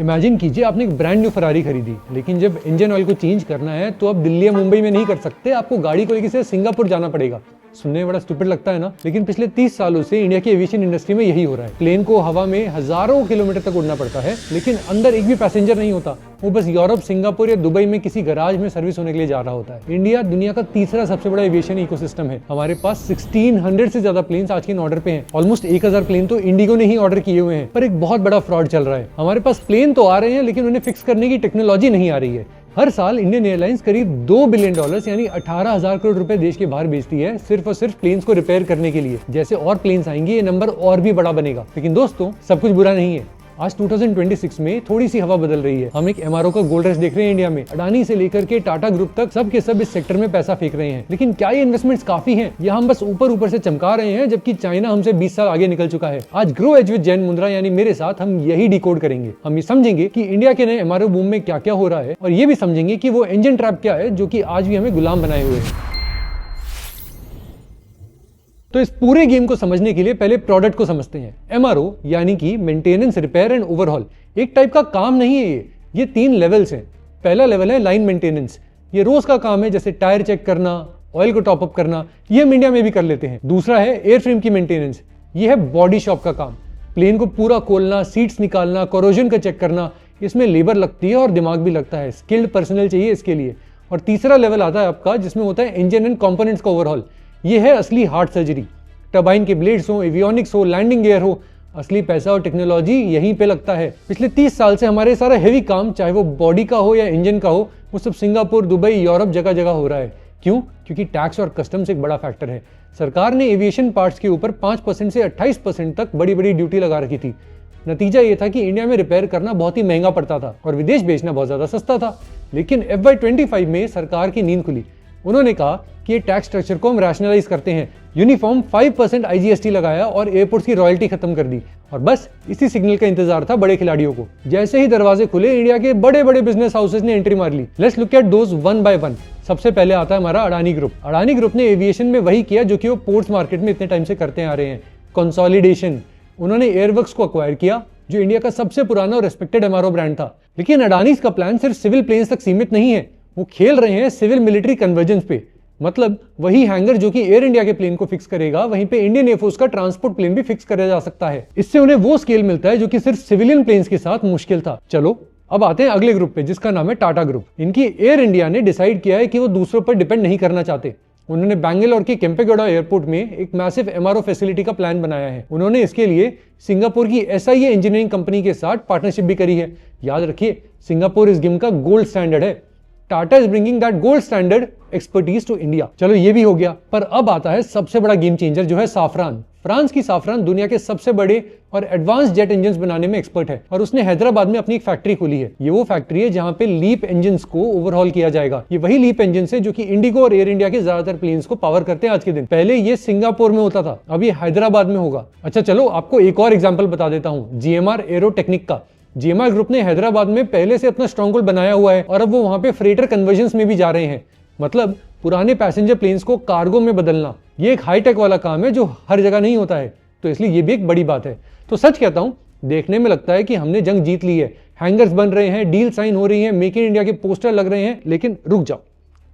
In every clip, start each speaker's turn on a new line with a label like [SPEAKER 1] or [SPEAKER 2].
[SPEAKER 1] Imagine कीजिए आपने एक ब्रांड न्यू फरारी खरीदी, लेकिन जब इंजन ऑयल को चेंज करना है तो अब दिल्ली या मुंबई में नहीं कर सकते, आपको गाड़ी को लेकर सिंगापुर जाना पड़ेगा। सुनने में बड़ा स्टूपिड लगता है ना, लेकिन पिछले 30 सालों से इंडिया की एविएशन इंडस्ट्री में यही हो रहा है। प्लेन को हवा में हजारों किलोमीटर तक उड़ना पड़ता है, लेकिन अंदर एक भी पैसेंजर नहीं होता। वो बस यूरोप, सिंगापुर या दुबई में किसी गराज में सर्विस होने के लिए जा रहा होता है। इंडिया दुनिया का तीसरा सबसे बड़ा एविएशन इकोसिस्टम है। हमारे पास 1600 से ज्यादा प्लेन्स आज के ऑर्डर पे हैं। ऑलमोस्ट 1000 प्लेन तो इंडिगो ने ही ऑर्डर किए हुए हैं। पर एक बहुत बड़ा फ्रॉड चल रहा है। हमारे पास प्लेन तो आ रहे हैं, लेकिन उन्हें फिक्स करने की टेक्नोलॉजी नहीं आ रही है। हर साल इंडियन एयरलाइंस करीब $2 बिलियन यानी 18,000 करोड़ रुपए देश के बाहर बेचती है, सिर्फ और सिर्फ प्लेन्स को रिपेयर करने के लिए। जैसे और प्लेन्स आएंगे ये नंबर और भी बड़ा बनेगा। लेकिन दोस्तों, सब कुछ बुरा नहीं है। आज 2026 में थोड़ी सी हवा बदल रही है। हम एक एमआरओ का गोल्ड रश देख रहे हैं इंडिया में। अडानी से लेकर के टाटा ग्रुप तक सब के सब इस सेक्टर में पैसा फेंक रहे हैं। लेकिन क्या ये इन्वेस्टमेंट्स काफी हैं या हम बस ऊपर ऊपर से चमका रहे हैं, जबकि चाइना हमसे 20 साल आगे निकल चुका है। आज grow age with Jain Mundra यानी मेरे साथ हम यही डिकोड करेंगे। हम ये समझेंगे कि इंडिया के नए एमआरओ बूम में क्या क्या हो रहा है, और ये भी समझेंगे कि वो इंजन ट्रैप क्या है जो कि आज भी हमें गुलाम बनाए हुए है। तो इस पूरे गेम को समझने के लिए पहले प्रोडक्ट को समझते हैं। एमआरओ यानी कि मेंटेनेंस, रिपेयर एंड ओवरहॉल एक टाइप का काम नहीं है। ये 3 लेवल्स हैं। पहला लेवल है लाइन मेंटेनेंस। ये रोज का काम है, जैसे टायर चेक करना, ऑयल को टॉपअप करना। ये हम इंडिया में भी कर लेते हैं। दूसरा है एयरफ्रेम की मेंटेनेंस। ये है बॉडी शॉप का काम। प्लेन को पूरा खोलना, सीट्स निकालना, कोरोजन का चेक करना। इसमें लेबर लगती है और दिमाग भी लगता है। स्किल्ड पर्सनल चाहिए इसके लिए। और तीसरा लेवल आता है आपका, जिसमें होता है इंजन एंड कंपोनेंट्स का ओवरहॉल। ये है असली हार्ट सर्जरी। टरबाइन के ब्लेड्स हो, एवियोनिक्स हो, लैंडिंग गियर हो, असली पैसा और टेक्नोलॉजी यहीं पे लगता है। पिछले 30 साल से हमारे सारा हेवी काम, चाहे वो बॉडी का हो या इंजन का हो, वो सब सिंगापुर, दुबई, यूरोप जगह जगह हो रहा है। क्यों? क्योंकि टैक्स और कस्टम्स एक बड़ा फैक्टर है। सरकार ने एविएशन पार्ट्स के ऊपर 5% से 28% तक बड़ी बड़ी ड्यूटी लगा रखी थी। नतीजा ये था कि इंडिया में रिपेयर करना बहुत ही महंगा पड़ता था और विदेश बेचना बहुत ज्यादा सस्ता था। लेकिन FY25 में सरकार की नींद खुली। उन्होंने कहा कि ये टैक्स स्ट्रक्चर को हम रैशनलाइज करते हैं। यूनिफॉर्म 5% IGST लगाया और एयरपोर्ट्स की रॉयल्टी खत्म कर दी। और बस इसी सिग्नल का इंतजार था बड़े खिलाड़ियों को। जैसे ही दरवाजे खुले, इंडिया के बड़े बड़े बिजनेस हाउसेस ने एंट्री मार ली। Let's look at those one by one. सबसे पहले आता है हमारा अडानी ग्रुप। अडानी ग्रुप ने एविएशन में वही किया जो कि वो पोर्ट्स मार्केट में इतने टाइम से करते आ रहे हैं, कंसोलिडेशन। उन्होंने एयरवर्क्स को अक्वायर किया, जो इंडिया का सबसे पुराना और रेस्पेक्टेड एमआरओ ब्रांड था। लेकिन अडानी का प्लान सिर्फ सिविल प्लेन्स तक सीमित नहीं है। वो खेल रहे हैं सिविल मिलिट्री कन्वर्जेंस पे। मतलब वही हैंगर जो कि एयर इंडिया के प्लेन को फिक्स करेगा, वहीं पे इंडियन एयरफोर्स का ट्रांसपोर्ट प्लेन भी फिक्स करा जा सकता है। इससे उन्हें वो स्केल मिलता है जो कि सिर्फ सिविलियन प्लेन्स के साथ मुश्किल था। चलो अब आते हैं अगले ग्रुप पे, जिसका नाम है टाटा ग्रुप। इनकी एयर इंडिया ने डिसाइड किया है कि वो दूसरों पर डिपेंड नहीं करना चाहते। उन्होंने बैंगलोर के केम्पेगौड़ा एयरपोर्ट में एक मैसिव एमआरओ फैसिलिटी का प्लान बनाया है। उन्होंने इसके लिए सिंगापुर की SIA इंजीनियरिंग कंपनी के साथ पार्टनरशिप भी करी है। याद रखिए, सिंगापुर इस गेम का गोल्ड स्टैंडर्ड है। Tata is bringing that gold standard expertise to India. चलो ये भी हो गया, पर अब आता है सबसे बड़ा गेम चेंजर, जो है साफरान। फ्रांस की साफरान दुनिया के सबसे बड़े और एडवांस जेट इंजन्स बनाने में एक्सपर्ट है, और उसने हैदराबाद में अपनी एक फैक्ट्री खोली है। ये वो फैक्ट्री है जहां पे लीप इंजन्स को ओवरहॉल किया जाएगा। ये वही लीप इंजन्स है जो कि इंडिगो और एयर इंडिया के ज्यादातर प्लेन्स को पावर करते हैं आज के दिन। पहले ये सिंगापुर में होता था, अब ये हैदराबाद में होगा। अच्छा चलो, आपको एक और एग्जाम्पल बता देता हूँ, GMR एरोटेक्निक का। GMR ग्रुप ने हैदराबाद में पहले से अपना स्ट्रॉन्ग होल्ड बनाया हुआ है, और अब वो वहां पे फ्रेटर कन्वर्जन्स में भी जा रहे हैं। मतलब पुराने पैसेंजर प्लेन्स को कार्गो में बदलना। ये एक हाईटेक वाला काम है जो हर जगह नहीं होता है, तो इसलिए ये भी एक बड़ी बात है। तो सच कहता हूं, देखने में लगता है कि हमने जंग जीत ली है। हैंगर्स बन रहे हैं, डील साइन हो रही है, मेक इन इंडिया के पोस्टर लग रहे हैं। लेकिन रुक जाओ,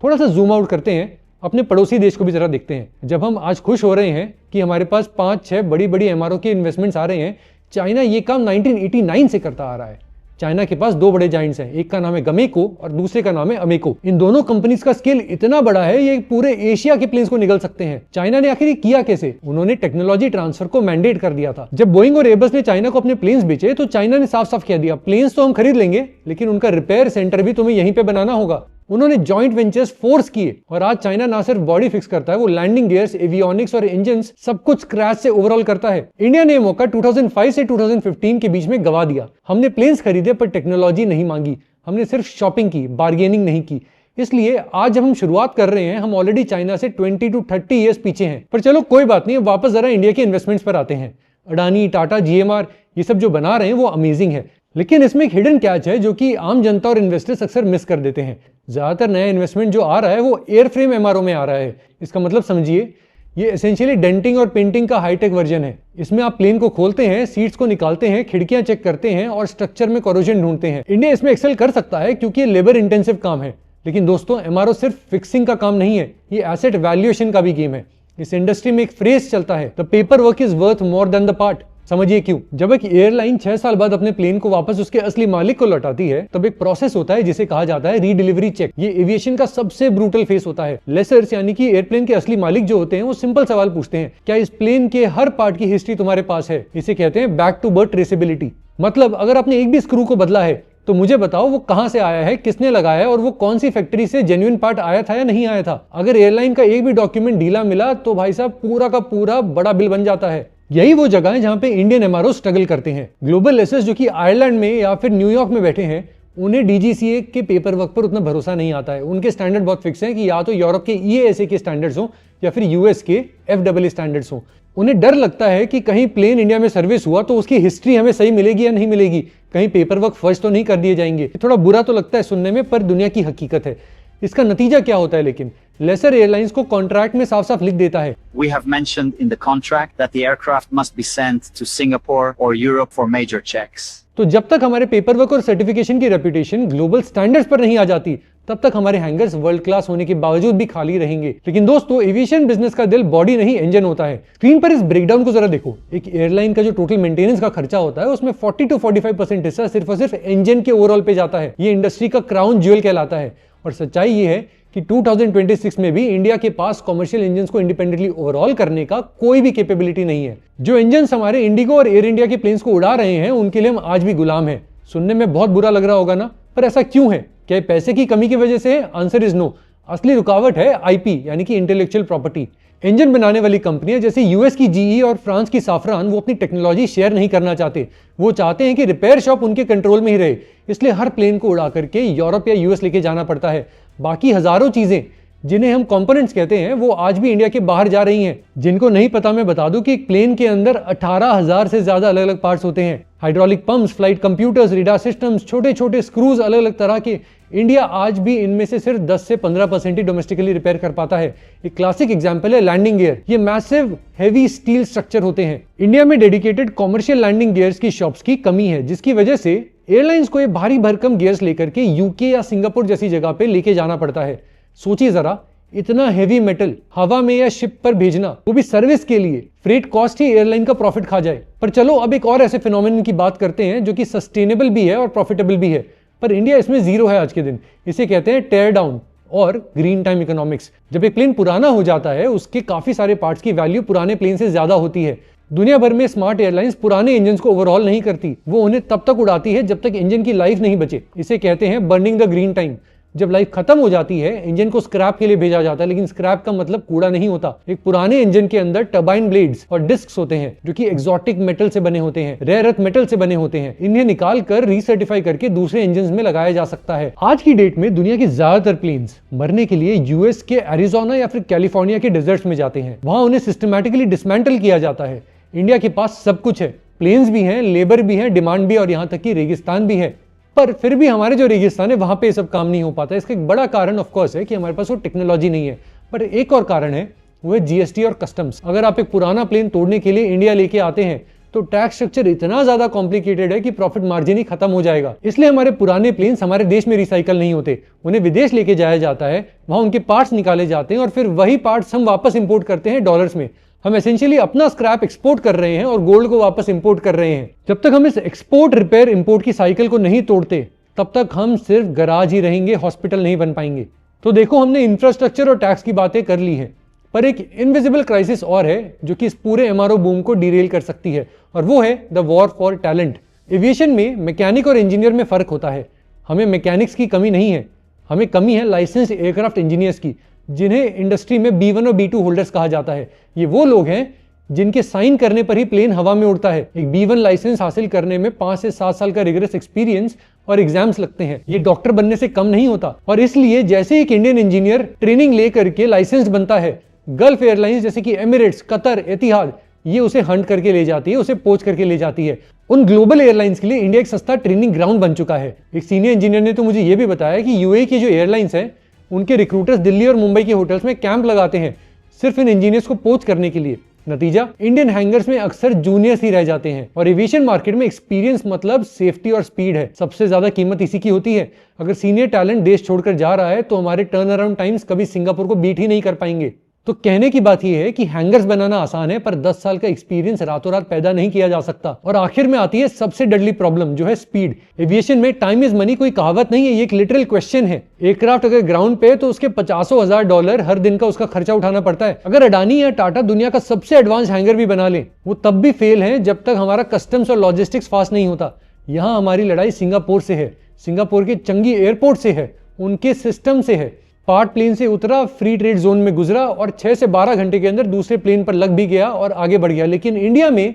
[SPEAKER 1] थोड़ा सा जूम आउट करते हैं, अपने पड़ोसी देश को भी जरा देखते हैं। जब हम आज खुश हो रहे हैं कि हमारे पास 5-6 बड़ी बड़ी एमआरओ के इन्वेस्टमेंट्स आ रहे हैं, चाइना ये काम 1989 से करता आ रहा है। चाइना के पास 2 बड़े जाइंट्स हैं, एक का नाम है गमेको और दूसरे का नाम है अमेको। इन दोनों कंपनीज का स्केल इतना बड़ा है, ये पूरे एशिया के प्लेन्स को निगल सकते हैं। चाइना ने आखिर किया कैसे? उन्होंने टेक्नोलॉजी ट्रांसफर को मैंडेट कर दिया था। जब बोइंग और एयरबस ने चाइना को अपने प्लेन्स बेचे, तो चाइना ने साफ साफ कह दिया, प्लेन्स तो हम खरीद लेंगे, लेकिन उनका रिपेयर सेंटर भी तुम्हें यहीं पे बनाना होगा। उन्होंने जॉइंट वेंचर्स फोर्स किए, और आज चाइना ना सिर्फ बॉडी फिक्स करता है, वो लैंडिंग गियर्स, एवियोनिक्स और इंजन्स सब कुछ स्क्रैच से ओवरऑल करता है। इंडिया ने मौका 2005 से 2015 के बीच में गवा दिया। हमने प्लेन्स खरीदे पर टेक्नोलॉजी नहीं मांगी, हमने सिर्फ शॉपिंग की, बार्गेनिंग नहीं की। इसलिए आज जब हम शुरुआत कर रहे हैं, हम ऑलरेडी चाइना से 20 to 30 ईयर्स पीछे हैं। पर चलो कोई बात नहीं, वापस जरा इंडिया के इन्वेस्टमेंट्स पर आते हैं। अडानी, टाटा, GMR ये सब जो बना रहे हैं वो अमेजिंग है, लेकिन इसमें एक हिडन कैच है जो कि आम जनता और इन्वेस्टर्स अक्सर मिस कर देते हैं। ज्यादातर नया इन्वेस्टमेंट जो आ रहा है वो एयरफ्रेम एमआरओ में आ रहा है। इसका मतलब समझिए, ये एसेंशियली डेंटिंग और पेंटिंग का हाईटेक वर्जन है। इसमें आप प्लेन को खोलते हैं, सीट्स को निकालते हैं, खिड़कियां चेक करते हैं और स्ट्रक्चर में कोरोजन ढूंढते हैं। इंडिया इसमें एक्सेल कर सकता है क्योंकि ये लेबर इंटेंसिव काम है। लेकिन दोस्तों, एमआरओ सिर्फ फिक्सिंग का काम नहीं है, ये एसेट वैल्यूएशन का भी गेम है। इस इंडस्ट्री में एक फ्रेज चलता है, the paper work is worth more than the part. समझिए क्यों। जब एक एयरलाइन 6 साल बाद अपने प्लेन को वापस उसके असली मालिक को लौटाती है, तब एक प्रोसेस होता है जिसे कहा जाता है रीडिलीवरी चेक। ये एविएशन का सबसे ब्रूटल फेस होता है। लेसर्स यानी कि एयरप्लेन के असली मालिक जो होते हैं, वो सिंपल सवाल पूछते हैं, क्या इस प्लेन के हर पार्ट की हिस्ट्री तुम्हारे पास है? इसे कहते हैं बैक टू बर्थ ट्रेसेबिलिटी। मतलब अगर आपने एक भी स्क्रू को बदला है तो मुझे बताओ वो कहां से आया है, किसने लगाया है और वो कौन सी फैक्ट्री से जेन्युइन पार्ट आया था या नहीं आया था। अगर एयरलाइन का एक भी डॉक्यूमेंट ढीला मिला तो भाई साहब पूरा का पूरा बड़ा बिल बन जाता है। यही वो जगह है जहां पे इंडियन एमआरओ स्ट्रगल करते हैं। ग्लोबल लेसर्स जो कि आयरलैंड में या फिर न्यूयॉर्क में बैठे हैं, उन्हें डीजीसीए के पेपर वर्क पर उतना भरोसा नहीं आता है। उनके स्टैंडर्ड बहुत फिक्स हैं कि या तो यूरोप के ईएएसए के स्टैंडर्ड्स हो या फिर यूएस के एफडब्ल्यूए स्टैंडर्ड्स हो। उन्हें डर लगता है कि कहीं प्लेन इंडिया में सर्विस हुआ तो उसकी हिस्ट्री हमें सही मिलेगी या नहीं मिलेगी, कहीं पेपर वर्क फर्स्ट तो नहीं कर दिए जाएंगे। थोड़ा बुरा तो लगता है सुनने में, पर दुनिया की हकीकत है। इसका नतीजा क्या होता है लेकिन? लेसर एयरलाइंस को कॉन्ट्रैक्ट में साफ साफ लिख देता है,
[SPEAKER 2] We have mentioned in the contract that the aircraft must be sent to Singapore or Europe for major checks.
[SPEAKER 1] तो जब तक हमारे पेपर वर्क और सर्टिफिकेशन की रेपुटेशन ग्लोबल स्टैंडर्ड्स पर नहीं आ जाती, तब तक हमारे हैंगर्स वर्ल्ड क्लास होने के बावजूद भी खाली रहेंगे। लेकिन दोस्तों, एविएशन बिजनेस का दिल बॉडी नहीं इंजन होता है। स्क्रीन पर इस ब्रेकडाउन को जरा देखो। एक एयरलाइन का जो टोटल मेंटेनेंस का खर्चा होता है, उसमें 40 to 45% हिस्सा सिर्फ और सिर्फ इंजन के ओवरऑल पे जाता है। ये इंडस्ट्री का क्राउन ज्वेल कहलाता है। और सच्चाई ये है कि 2026 में भी इंडिया के पास कमर्शियल इंजन्स को इंडिपेंडेंटली ओवरऑल करने का कोई भी कैपेबिलिटी नहीं है। जो इंजन्स हमारे इंडिगो और एयर इंडिया के प्लेन्स को उड़ा रहे हैं, उनके लिए हम आज भी गुलाम हैं। सुनने में बहुत बुरा लग रहा होगा ना, पर ऐसा क्यों है? क्या पैसे की कमी की वजह से? Answer is no. असली रुकावट है आईपी यानी कि इंटेलेक्चुअल प्रॉपर्टी। इंजन बनाने वाली कंपनियां जैसे यूएस की जीई और फ्रांस की साफरान, वो अपनी टेक्नोलॉजी शेयर नहीं करना चाहते। वो चाहते हैं कि रिपेयर शॉप उनके कंट्रोल में ही रहे, इसलिए हर प्लेन को उड़ा करके यूरोप या यूएस लेके जाना पड़ता है। बाकी हजारों चीजें जिन्हें हम कंपोनेंट्स कहते हैं, वो आज भी इंडिया के बाहर जा रही हैं। जिनको नहीं पता मैं बता दूं कि एक प्लेन के अंदर 18,000 से ज्यादा अलग अलग पार्ट्स होते हैं। Hydraulic pumps, flight computers, radar systems, छोटे छोटे स्क्रूज अलग अलग तरह के। इंडिया आज भी इनमें से सिर्फ 10 से 15% ही डोमेस्टिकली रिपेयर कर पाता है। एक क्लासिक एग्जांपल है लैंडिंग गियर। ये मैसिव हेवी स्टील स्ट्रक्चर होते हैं। इंडिया में डेडिकेटेड कॉमर्शियल लैंडिंग गियर्स की शॉप्स की कमी है, जिसकी वजह से एयरलाइंस को ये भारी भरकम गियर्स लेकर के यूके या सिंगापुर जैसी जगह पे लेके जाना पड़ता है। सोचिए जरा, इतना हेवी मेटल हवा में या शिप पर भेजना, वो भी सर्विस के लिए। फ्रेट कॉस्ट ही एयरलाइन का प्रॉफिट खा जाए। पर चलो अब एक और ऐसे फिनोमेनन की बात करते हैं जो कि सस्टेनेबल भी है और प्रॉफिटेबल भी है, पर इंडिया इसमें जीरो है आज के दिन। इसे कहते हैं टेयर डाउन और ग्रीन टाइम इकोनॉमिक्स। जब एक प्लेन पुराना हो जाता है, उसके काफी सारे पार्ट्स की वैल्यू पुराने प्लेन से ज्यादा होती है। दुनिया भर में स्मार्ट एयरलाइंस पुराने इंजन को ओवरऑल नहीं करती, वो उन्हें तब तक उड़ाती है जब तक इंजन की लाइफ नहीं बचे। इसे कहते हैं बर्निंग द ग्रीन टाइम। जब लाइफ खत्म हो जाती है, इंजन को स्क्रैप के लिए भेजा जाता है, लेकिन स्क्रैप का मतलब कूड़ा नहीं होता। एक पुराने इंजन के अंदर टर्बाइन ब्लेड्स और डिस्क्स होते हैं जो कि एक्सोटिक मेटल से बने होते हैं, रेयर अर्थ मेटल से बने होते हैं। इन्हें निकाल कर रीसर्टिफाई करके दूसरे इंजन में लगाया जा सकता है। आज की डेट में दुनिया की ज्यादातर प्लेन्स मरने के लिए यूएस के एरिजोना या फिर कैलिफोर्निया के डेजर्ट्स में जाते हैं। वहां उन्हें सिस्टमैटिकली डिसमेंटल किया जाता है। इंडिया के पास सब कुछ है, प्लेन्स भी हैं, लेबर भी है, डिमांड भी, और यहाँ तक कि रेगिस्तान भी है। पर फिर भी हमारे जो रेगिस्तान है, वहां पे ये सब काम नहीं हो पाता। इसका एक बड़ा कारण ऑफ कोर्स है कि हमारे पास वो टेक्नोलॉजी नहीं है, पर एक और कारण है, वो है जीएसटी और कस्टम्स। अगर आप एक पुराना प्लेन तोड़ने के लिए इंडिया लेके आते हैं तो टैक्स स्ट्रक्चर इतना ज्यादा कॉम्प्लिकेटेड है कि प्रॉफिट मार्जिन ही खत्म हो जाएगा। इसलिए हमारे पुराने प्लेन्स हमारे देश में रिसाइकल नहीं होते, उन्हें विदेश लेके जाया जाता है, वहां उनके पार्ट्स निकाले जाते हैं और फिर वही पार्ट्स हम वापस इंपोर्ट करते हैं डॉलर्स में। हम एसेंशियली अपना स्क्रैप एक्सपोर्ट कर रहे हैं और गोल्ड को वापस इंपोर्ट कर रहे हैं। जब तक हम इस एक्सपोर्ट रिपेयर इंपोर्ट की साइकिल को नहीं तोड़ते, तब तक हम सिर्फ गराज ही रहेंगे, हॉस्पिटल नहीं बन पाएंगे। तो देखो, हमने इंफ्रास्ट्रक्चर और टैक्स की बातें कर ली हैं, पर एक इनविजिबल क्राइसिस और है जो कि इस पूरे एमआरओ बूम को डिरेल कर सकती है, और वो है the war for talent. Aviation में मैकेनिक और इंजीनियर में फर्क होता है। हमें मैकेनिक्स की कमी नहीं है, हमें कमी है लाइसेंस एयरक्राफ्ट इंजीनियर्स की, जिन्हें इंडस्ट्री में B1 और B2 होल्डर्स कहा जाता है। ये वो लोग हैं जिनके साइन करने पर ही प्लेन हवा में उड़ता है। एक B1 लाइसेंस हासिल करने में 5 से 7 साल का रिगरस एक्सपीरियंस और एग्जाम्स लगते हैं। ये डॉक्टर बनने से कम नहीं होता, और इसलिए जैसे एक इंडियन इंजीनियर ट्रेनिंग लेकर के लाइसेंस बनता है, गल्फ एयरलाइंस जैसे कि एमिरेट्स, कतर, एतिहाद, ये उसे हंट करके ले जाती है, उसे पोच करके ले जाती है। उन ग्लोबल एयरलाइंस के लिए इंडिया एक सस्ता ट्रेनिंग ग्राउंड बन चुका है। एक सीनियर इंजीनियर ने तो मुझे ये भी बताया कि यूएई की जो एयरलाइंस है, उनके रिक्रूटर्स दिल्ली और मुंबई के होटल्स में कैंप लगाते हैं, सिर्फ इन इंजीनियर्स को पोच करने के लिए। नतीजा, इंडियन हैंगर्स में अक्सर जूनियर्स ही रह जाते हैं और एविएशन मार्केट में एक्सपीरियंस मतलब सेफ्टी और स्पीड है। सबसे ज्यादा कीमत इसी की होती है। अगर सीनियर टैलेंट देश छोड़कर जा रहा है तो हमारे टर्न अराउंड टाइम्स कभी सिंगापुर को बीट ही नहीं कर पाएंगे। तो कहने की बात यह है कि हैंगर्स बनाना आसान है, पर 10 साल का एक्सपीरियंस रातों रात पैदा नहीं किया जा सकता। और आखिर में आती है सबसे डडली प्रॉब्लम, जो है स्पीड। एविएशन में टाइम इज मनी कोई कहावत नहीं है, ये एक लिटरल क्वेश्चन है। एयरक्राफ्ट अगर ग्राउंड पे है तो उसके $50,000 हर दिन का उसका खर्चा उठाना पड़ता है। अगर अडानी या टाटा दुनिया का सबसे एडवांस हैंगर भी बना ले, वो तब भी फेल है जब तक हमारा कस्टम्स और लॉजिस्टिक्स फास्ट नहीं होता। यहाँ हमारी लड़ाई सिंगापुर से है, सिंगापुर के चंगी एयरपोर्ट से है, उनके सिस्टम से है। पार्ट प्लेन से उतरा, फ्री ट्रेड जोन में गुजरा और 6 से 12 घंटे के अंदर दूसरे प्लेन पर लग भी गया और आगे बढ़ गया। लेकिन इंडिया में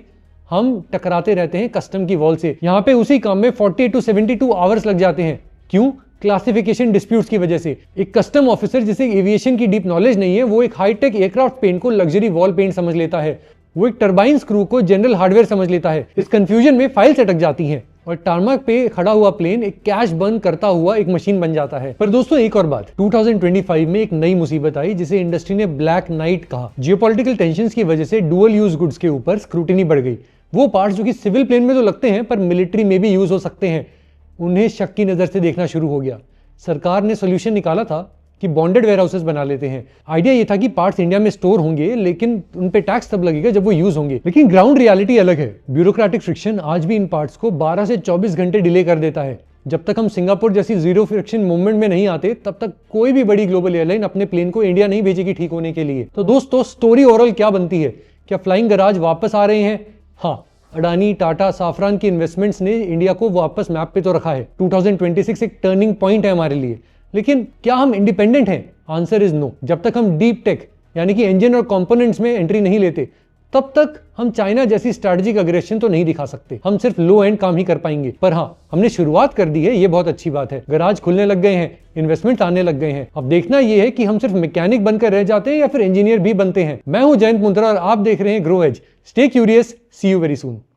[SPEAKER 1] हम टकराते रहते हैं कस्टम की वॉल से। यहाँ पे उसी काम में 40 to 72 आवर्स लग जाते हैं। क्यों? क्लासिफिकेशन डिस्प्यूट्स की वजह से। एक कस्टम ऑफिसर जिसे एविएशन की डीप नॉलेज नहीं है, वो एक हाईटेक एयरक्राफ्ट पेंट को लग्जरी वॉल पेंट समझ लेता है। वो एक टरबाइन स्क्रू को जनरल हार्डवेयर समझ लेता है। इस कंफ्यूजन में फाइल्स अटक जाती हैं और टारमाक पे खड़ा हुआ प्लेन एक कैश बर्न करता हुआ एक मशीन बन जाता है। पर दोस्तों एक और बात, 2025 में एक नई मुसीबत आई जिसे इंडस्ट्री ने ब्लैक नाइट कहा। जियोपॉलिटिकल टेंशंस की वजह से डुअल यूज गुड्स के ऊपर स्क्रूटिनी बढ़ गई। वो पार्ट्स जो कि सिविल प्लेन में तो लगते हैं पर मिलिट्री में भी यूज हो सकते हैं, उन्हें शक की नजर से देखना शुरू हो गया। सरकार ने सोल्यूशन निकाला था कि बॉन्डेड वेयरहाउसेस बना लेते हैं। आइडिया ये था कि पार्ट्स इंडिया में स्टोर होंगे, लेकिन उन पे टैक्स तब लगेगा जब वो यूज होंगे। लेकिन ग्राउंड रियलिटी अलग है। ब्यूरोक्रेटिक फ्रिक्शन आज भी इन पार्ट्स को 12 से 24 घंटे डिले कर देता है। जब तक हम सिंगापुर जैसी जीरो फ्रिक्शन मूवमेंट में नहीं आते, तब तक कोई भी बड़ी ग्लोबल एयरलाइन अपने प्लेन को इंडिया नहीं भेजेगी ठीक होने के लिए। तो दोस्तों स्टोरी ओवरऑल क्या बनती है? क्या फ्लाइंग गराज वापस आ रहे हैं? हाँ, अडानी, टाटा, साफरान की इन्वेस्टमेंट्स ने इंडिया को वापस मैप पे तो रखा है। 2026 एक टर्निंग पॉइंट है हमारे लिए। लेकिन क्या हम इंडिपेंडेंट हैं? Answer is no. जब तक हम डीप टेक यानी कि इंजन और कंपोनेंट्स में एंट्री नहीं लेते, तब तक हम चाइना जैसी स्ट्रैटेजिक अग्रेशन तो नहीं दिखा सकते। हम सिर्फ लो एंड काम ही कर पाएंगे। पर हाँ, हमने शुरुआत कर दी है, ये बहुत अच्छी बात है। गराज खुलने लग गए हैं, इन्वेस्टमेंट आने लग गए हैं। अब देखना यह है कि हम सिर्फ मैकेनिक बनकर रह जाते हैं या फिर इंजीनियर भी बनते हैं। मैं हूं जयंत मुंत्रा और आप देख रहे हैं grow age. Stay curious, see you very soon.